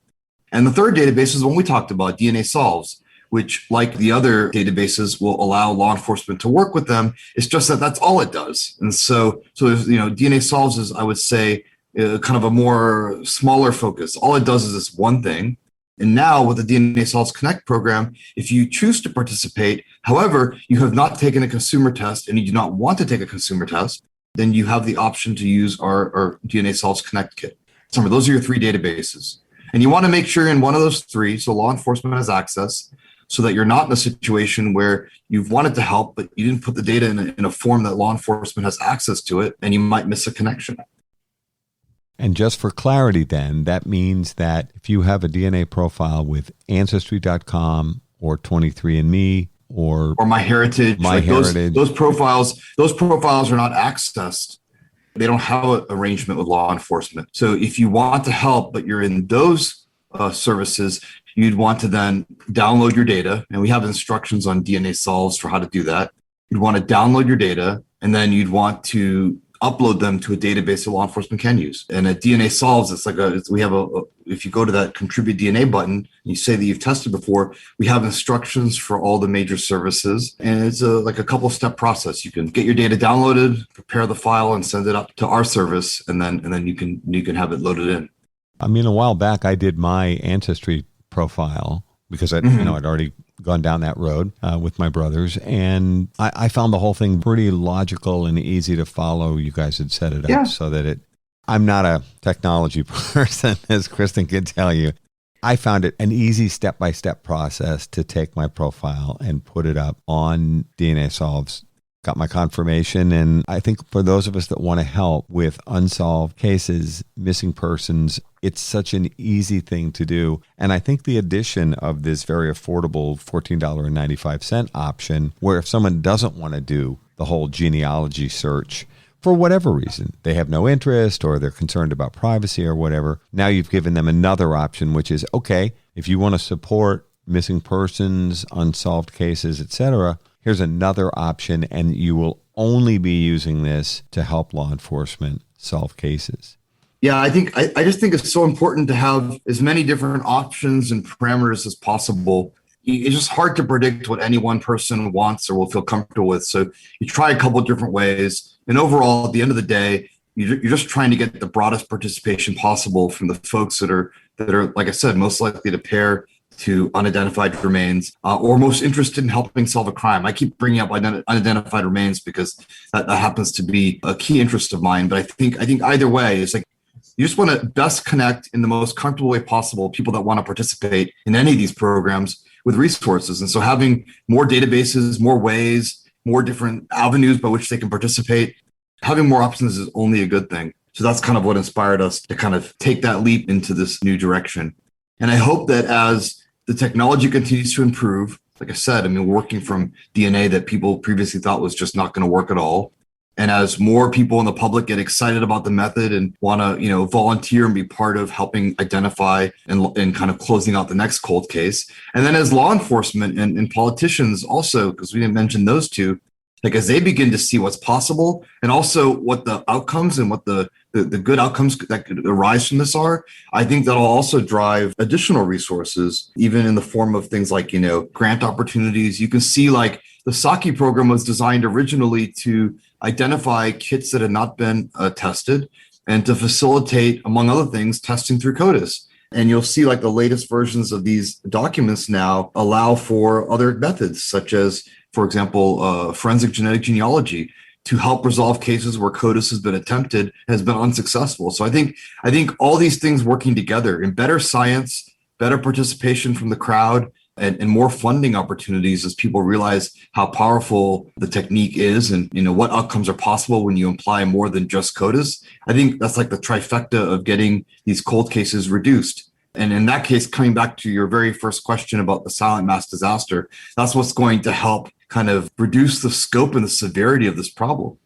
And the third database is the one we talked about, DNA Solves, which, like the other databases, will allow law enforcement to work with them. It's just that that's all it does. And so there's, DNA Solves is, I would say, kind of a more smaller focus. All it does is this one thing. And now with the DNA Solves Connect program, if you choose to participate, however, you have not taken a consumer test and you do not want to take a consumer test, then you have the option to use our DNA Solves Connect kit. So remember, those are your three databases. And you want to make sure in one of those three, so law enforcement has access, so that you're not in a situation where you've wanted to help, but you didn't put the data in a form that law enforcement has access to it, and you might miss a connection. And just for clarity then, that means that if you have a DNA profile with Ancestry.com or 23andMe or MyHeritage, those profiles are not accessed. They don't have an arrangement with law enforcement. So if you want to help, but you're in those services, you'd want to then download your data. And we have instructions on DNA Solves for how to do that. You'd want to download your data, and then you'd want to upload them to a database that law enforcement can use. And at DNA Solves, if you go to that Contribute DNA button, and you say that you've tested before, we have instructions for all the major services. And it's like a couple step process. You can get your data downloaded, prepare the file, and send it up to our service. And then you can have it loaded in. I mean, a while back, I did my Ancestry profile because I'd already gone down that road with my brothers, and I found the whole thing pretty logical and easy to follow. You guys had set it up so that I'm not a technology person, as Kristin could tell you. I found it an easy step-by-step process to take my profile and put it up on DNA Solves. Got my confirmation, and I think for those of us that want to help with unsolved cases, missing persons, it's such an easy thing to do. And I think the addition of this very affordable $14.95 option, where if someone doesn't want to do the whole genealogy search for whatever reason, they have no interest or they're concerned about privacy or whatever, now you've given them another option, which is, okay, if you want to support missing persons, unsolved cases, etc., here's another option, and you will only be using this to help law enforcement solve cases. Yeah, I just think it's so important to have as many different options and parameters as possible. It's just hard to predict what any one person wants or will feel comfortable with. So you try a couple of different ways. And overall, at the end of the day, you're just trying to get the broadest participation possible from the folks that are, like I said, most likely to pair to unidentified remains or most interested in helping solve a crime. I keep bringing up unidentified remains because that happens to be a key interest of mine. But I think either way, it's like you just want to best connect in the most comfortable way possible people that want to participate in any of these programs with resources. And so having more databases, more ways, more different avenues by which they can participate, having more options is only a good thing. So that's kind of what inspired us to kind of take that leap into this new direction. And I hope that as the technology continues to improve, like I said, I mean, working from DNA that people previously thought was just not going to work at all, And as more people in the public get excited about the method and want to, volunteer and be part of helping identify and kind of closing out the next cold case. And then as law enforcement and politicians also, because we didn't mention those two, like as they begin to see what's possible and also what the outcomes and what the good outcomes that could arise from this are, I think that'll also drive additional resources, even in the form of things like, grant opportunities. You can see like the Saki program was designed originally to identify kits that had not been tested and to facilitate, among other things, testing through CODIS. And you'll see like the latest versions of these documents now allow for other methods, such as, for example, forensic genetic genealogy, to help resolve cases where CODIS has been attempted and has been unsuccessful. So I think all these things working together in better science, better participation from the crowd, and more funding opportunities as people realize how powerful the technique is and what outcomes are possible when you apply more than just CODIS. I think that's like the trifecta of getting these cold cases reduced. And in that case, coming back to your very first question about the silent mass disaster, that's what's going to help kind of reduce the scope and the severity of this problem.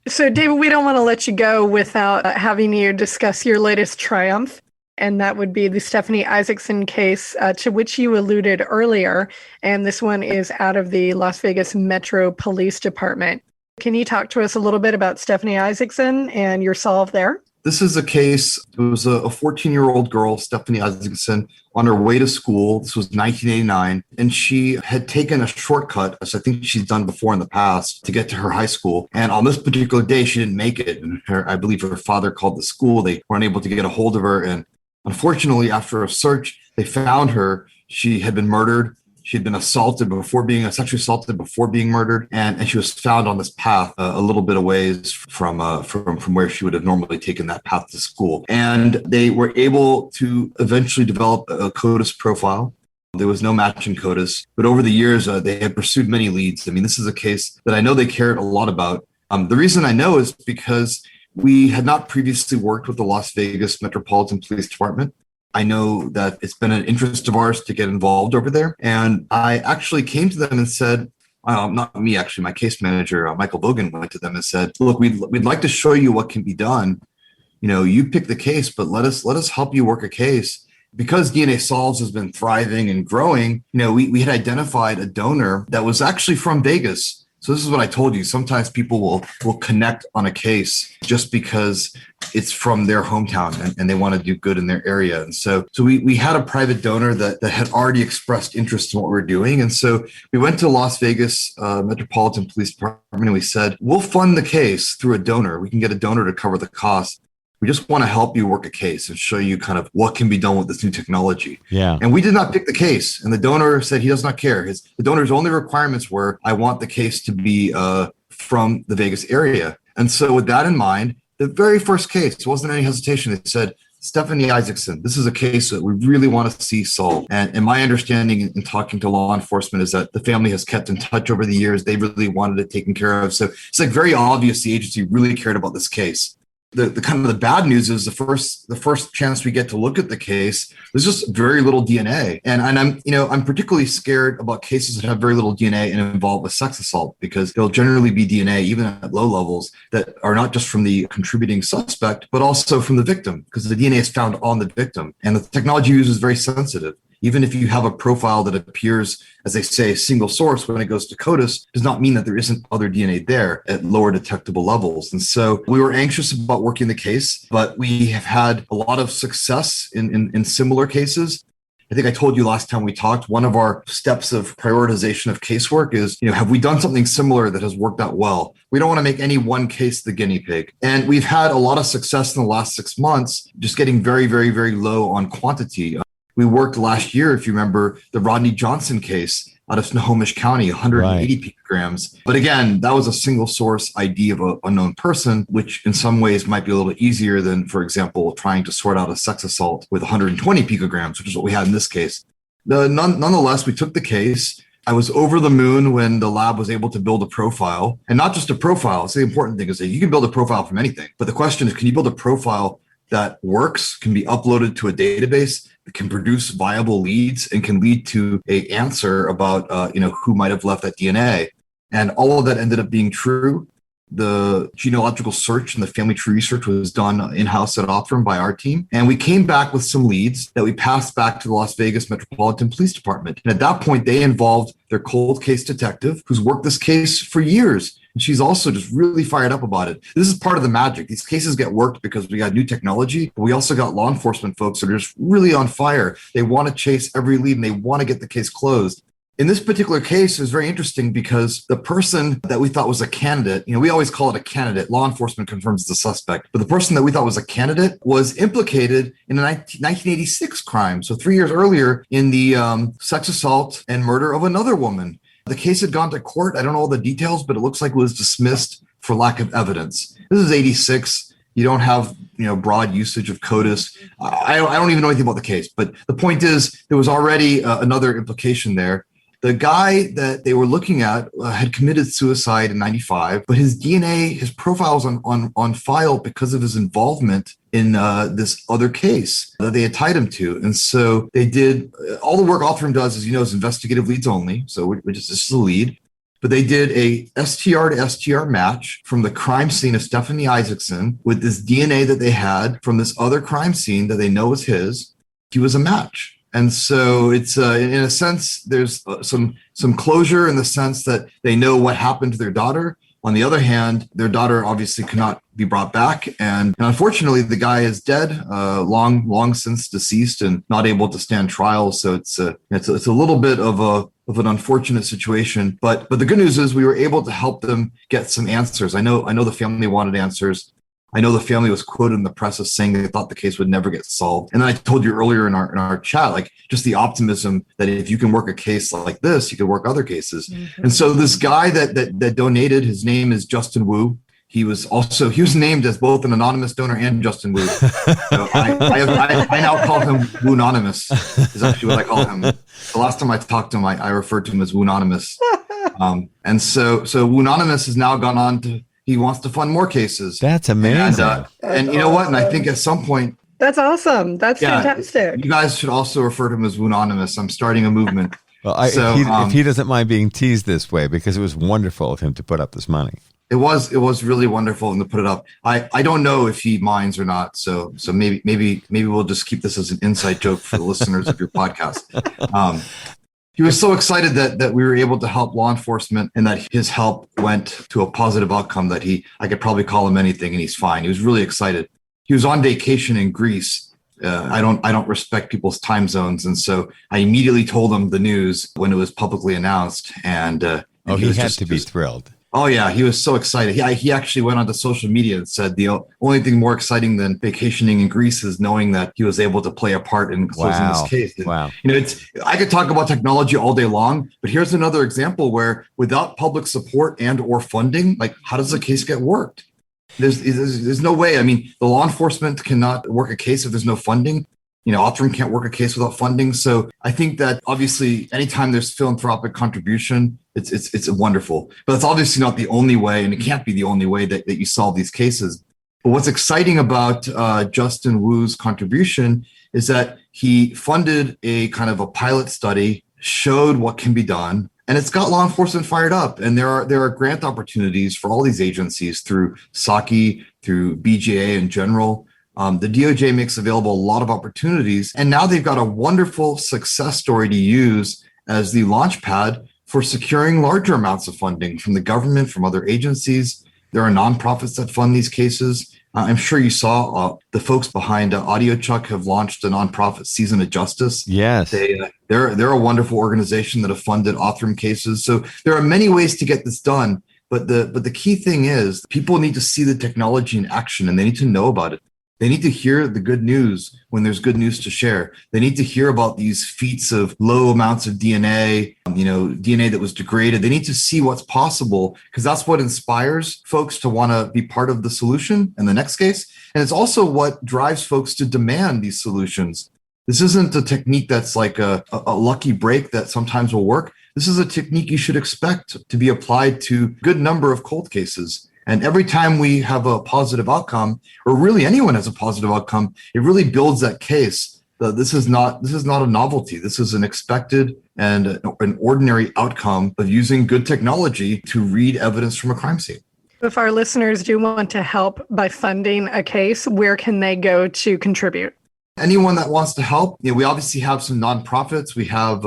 So, David, we don't want to let you go without having you discuss your latest triumph. And that would be the Stephanie Isaacson case, to which you alluded earlier. And this one is out of the Las Vegas Metro Police Department. Can you talk to us a little bit about Stephanie Isaacson and your solve there? This is a case, it was a 14-year-old girl, Stephanie Isaacson, on her way to school. This was 1989, and she had taken a shortcut, as I think she's done before in the past, to get to her high school. And on this particular day, she didn't make it. And I believe her father called the school. They weren't able to get a hold of her. And unfortunately, after a search, they found her. She had been murdered. She had been sexually assaulted before being murdered, and she was found on this path a little bit away from where she would have normally taken that path to school. And they were able to eventually develop a CODIS profile. There was no match in CODIS, but over the years, they had pursued many leads. I mean, this is a case that I know they cared a lot about. The reason I know is because we had not previously worked with the Las Vegas Metropolitan Police Department. I know that it's been an interest of ours to get involved over there. And I actually came to them and said, not me, actually, my case manager, Michael Bogan, went to them and said, look, we'd like to show you what can be done. You pick the case, but let us help you work a case. Because DNA Solves has been thriving and growing, we had identified a donor that was actually from Vegas. So this is what I told you. Sometimes people will connect on a case just because it's from their hometown and they want to do good in their area. And so we had a private donor that had already expressed interest in what we're doing. And so we went to Las Vegas Metropolitan Police Department and we said, we'll fund the case through a donor. We can get a donor to cover the cost. We just want to help you work a case and show you kind of what can be done with this new technology. Yeah. And we did not pick the case. And the donor said he does not care. The donor's only requirements were, I want the case to be from the Vegas area. And so with that in mind, the very first case, there wasn't any hesitation. They said, Stephanie Isaacson, this is a case that we really want to see solved. And my understanding in talking to law enforcement is that the family has kept in touch over the years. They really wanted it taken care of. So it's like very obvious the agency really cared about this case. The kind of the bad news is the first chance we get to look at the case, there's just very little DNA. And I'm particularly scared about cases that have very little DNA and involve a sex assault, because there'll generally be DNA, even at low levels, that are not just from the contributing suspect, but also from the victim, because the DNA is found on the victim. And the technology used is very sensitive. Even if you have a profile that appears, as they say, single source when it goes to CODIS, does not mean that there isn't other DNA there at lower detectable levels. And so we were anxious about working the case, but we have had a lot of success in similar cases. I think I told you last time we talked, one of our steps of prioritization of casework is, have we done something similar that has worked out well? We don't want to make any one case the guinea pig. And we've had a lot of success in the last 6 months, just getting very, very, very low on quantity. We worked last year, if you remember, the Rodney Johnson case out of Snohomish County, 180 picograms. But again, that was a single source ID of an unknown person, which in some ways might be a little bit easier than, for example, trying to sort out a sex assault with 120 picograms, which is what we had in this case. Nonetheless, we took the case. I was over the moon when the lab was able to build a profile, and not just a profile. It's the important thing is that you can build a profile from anything. But the question is, can you build a profile that works, can be uploaded to a database, that can produce viable leads, and can lead to an answer about who might have left that DNA. And all of that ended up being true. the genealogical search and the family tree research was done in-house at Othram by our team. And we came back with some leads that we passed back to the Las Vegas Metropolitan Police Department. And at that point, they involved their cold case detective who's worked this case for years. And she's also just really fired up about it. This is part of the magic. These cases get worked because we got new technology, but we also got law enforcement folks that are just really on fire. They want to chase every lead and they want to get the case closed. In this particular case, it was very interesting because the person that we thought was a candidate, we always call it a candidate. Law enforcement confirms the suspect. But the person that we thought was a candidate was implicated in a 1986 crime. So 3 years earlier in the sex assault and murder of another woman. The case had gone to court. I don't know all the details, but it looks like it was dismissed for lack of evidence. This is 86. You don't have, broad usage of CODIS. I don't even know anything about the case. But the point is, there was already another implication there. The guy that they were looking at had committed suicide in 95, but his DNA, his profile was on file because of his involvement in this other case that they had tied him to. And so they did all the work Othram does, as is investigative leads only. So this is the lead. But they did a STR to STR match from the crime scene of Stephanie Isaacson with this DNA that they had from this other crime scene that they know was his. He was a match. And so it's in a sense, there's some closure in the sense that they know what happened to their daughter. On the other hand, their daughter obviously cannot be brought back. And unfortunately, the guy is dead, long since deceased and not able to stand trial. So it's a little bit of an unfortunate situation. But the good news is we were able to help them get some answers. I know the family wanted answers. I know the family was quoted in the press as saying they thought the case would never get solved. And then I told you earlier in our chat, just the optimism that if you can work a case like this, you can work other cases. Mm-hmm. And so this guy that donated, his name is Justin Wu. He was named as both an anonymous donor and Justin Wu. So I now call him Wu-anonymous, is actually what I call him. The last time I talked to him, I referred to him as Wu-anonymous. And so Wu-anonymous has now gone on to, he wants to fund more cases. That's amazing. And you know what? And I think at some point. That's awesome. That's fantastic. You guys should also refer to him as Wu-anonymous. I'm starting a movement. Well, if he doesn't mind being teased this way, because it was wonderful of him to put up this money. It was really wonderful of him to put it up. I don't know if he minds or not. So maybe we'll just keep this as an inside joke for the listeners of your podcast. He was so excited that we were able to help law enforcement and that his help went to a positive outcome that I could probably call him anything and he's fine. He was really excited. He was on vacation in Greece. I don't respect people's time zones. And so I immediately told him the news when it was publicly announced. And he had to be thrilled. Oh, yeah. He was so excited. He actually went onto social media and said the only thing more exciting than vacationing in Greece is knowing that he was able to play a part in closing this case. And, wow. I could talk about technology all day long, but here's another example where without public support and or funding, how does the case get worked? There's no way. I mean, the law enforcement cannot work a case if there's no funding. Othram can't work a case without funding. So I think that obviously anytime there's philanthropic contribution, it's wonderful. But it's obviously not the only way, and it can't be the only way that you solve these cases. But what's exciting about Justin Wu's contribution is that he funded a kind of a pilot study, showed what can be done, and it's got law enforcement fired up. And there are grant opportunities for all these agencies through SACI, through BJA in general. The DOJ makes available a lot of opportunities, and now they've got a wonderful success story to use as the launch pad for securing larger amounts of funding from the government, from other agencies. There are nonprofits that fund these cases. I'm sure you saw the folks behind AudioChuck have launched a nonprofit, Season of Justice. Yes. They're a wonderful organization that have funded Othram cases. So there are many ways to get this done, but the key thing is people need to see the technology in action and they need to know about it. They need to hear the good news when there's good news to share. They need to hear about these feats of low amounts of DNA, DNA that was degraded. They need to see what's possible because that's what inspires folks to want to be part of the solution in the next case. And it's also what drives folks to demand these solutions. This isn't a technique that's like a lucky break that sometimes will work. This is a technique you should expect to be applied to a good number of cold cases. And every time we have a positive outcome, or really anyone has a positive outcome, it really builds that case that this is not a novelty. This is an expected and an ordinary outcome of using good technology to read evidence from a crime scene. If our listeners do want to help by funding a case, where can they go to contribute? Anyone that wants to help, we obviously have some nonprofits. We have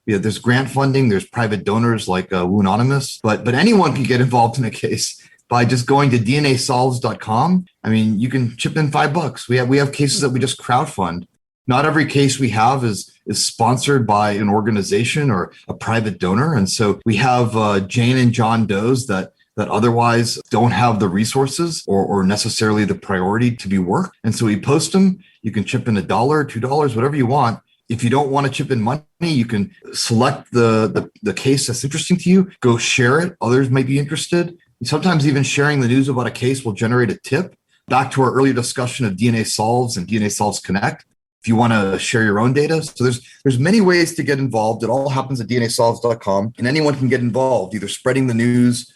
there's grant funding, there's private donors like Anonymous, but anyone can get involved in a case by just going to dnasolves.com. You can chip in $5. We have cases that we just crowdfund. Not every case we have is sponsored by an organization or a private donor, and so we have Jane and John Does that otherwise don't have the resources or necessarily the priority to be worked. And so we post them. You can chip in $1, $2, whatever you want. If you don't want to chip in money, you can select the case that's interesting to you, go share it. Others might be interested. Sometimes even sharing the news about a case will generate a tip. Back to our earlier discussion of DNA Solves and DNA Solves Connect. If you want to share your own data. So there's many ways to get involved. It all happens at dnasolves.com, and anyone can get involved, either spreading the news,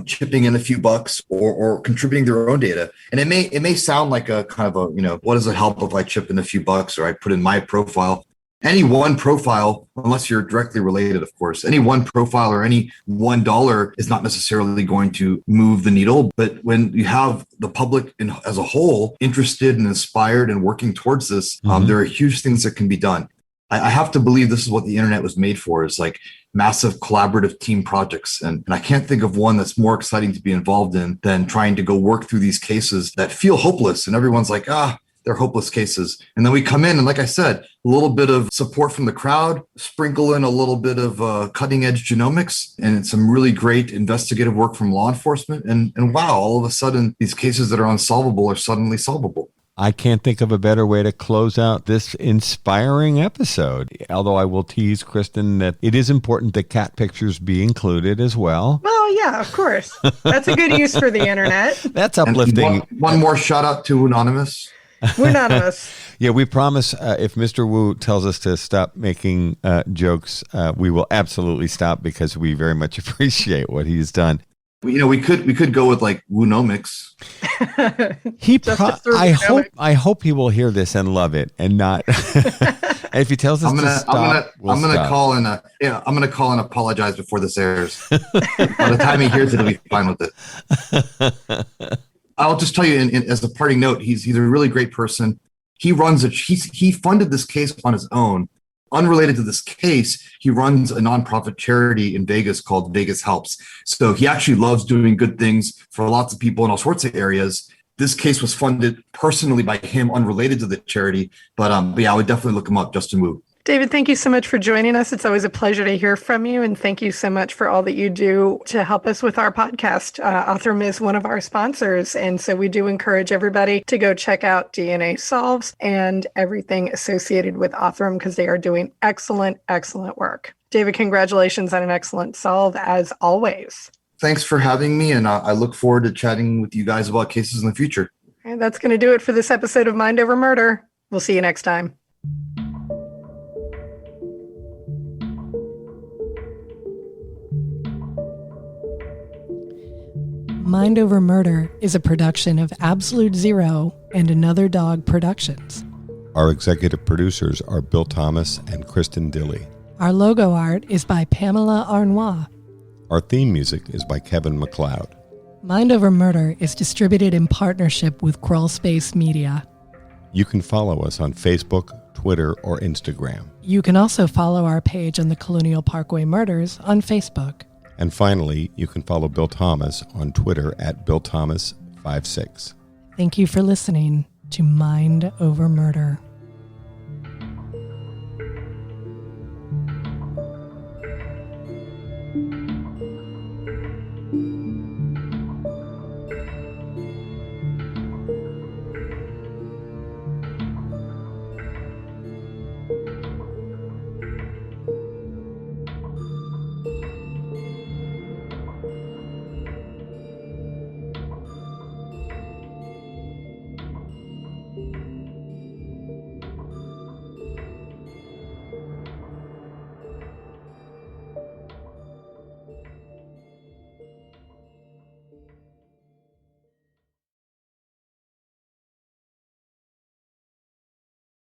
chipping in a few bucks, or contributing their own data. And it may sound like a kind of a, what does it help if I chip in a few bucks or I put in my profile? Any one profile, unless you're directly related, of course, any one profile or any $1 is not necessarily going to move the needle. But when you have the public as a whole interested and inspired and working towards this, there are huge things that can be done. I have to believe this is what the internet was made for, is like massive collaborative team projects. And I can't think of one that's more exciting to be involved in than trying to go work through these cases that feel hopeless. And everyone's like, they're hopeless cases. And then we come in and, like I said, a little bit of support from the crowd, sprinkle in a little bit of cutting edge genomics and some really great investigative work from law enforcement. And wow, all of a sudden, these cases that are unsolvable are suddenly solvable. I can't think of a better way to close out this inspiring episode. Although I will tease Kristin that it is important that cat pictures be included as well. Well, yeah, of course. That's a good use for the internet. That's uplifting. One more shout out to Anonymous. We're anonymous. Yeah, we promise if Mr. Wu tells us to stop making jokes, we will absolutely stop, because we very much appreciate what he's done. We could go with like Woonomics. I hope he will hear this and love it and not. And if he tells us to stop, I'm gonna call and apologize before this airs. By the time he hears it, he'll be fine with it. I'll just tell you, as a parting note, he's a really great person. He funded this case on his own. Unrelated to this case, he runs a nonprofit charity in Vegas called Vegas Helps. So he actually loves doing good things for lots of people in all sorts of areas. This case was funded personally by him, unrelated to the charity. But yeah, I would definitely look him up, Justin Wu. David, thank you so much for joining us. It's always a pleasure to hear from you. And thank you so much for all that you do to help us with our podcast. Othram is one of our sponsors. And so we do encourage everybody to go check out DNA Solves and everything associated with Othram, because they are doing excellent, excellent work. David, congratulations on an excellent solve, as always. Thanks for having me. And I look forward to chatting with you guys about cases in the future. And that's going to do it for this episode of Mind Over Murder. We'll see you next time. Mind Over Murder is a production of Absolute Zero and Another Dog Productions. Our executive producers are Bill Thomas and Kristin Dilley. Our logo art is by Pamela Arnois. Our theme music is by Kevin MacLeod. Mind Over Murder is distributed in partnership with Crawlspace Media. You can follow us on Facebook, Twitter, or Instagram. You can also follow our page on the Colonial Parkway Murders on Facebook. And finally, you can follow Bill Thomas on Twitter at BillThomas56. Thank you for listening to Mind Over Murder.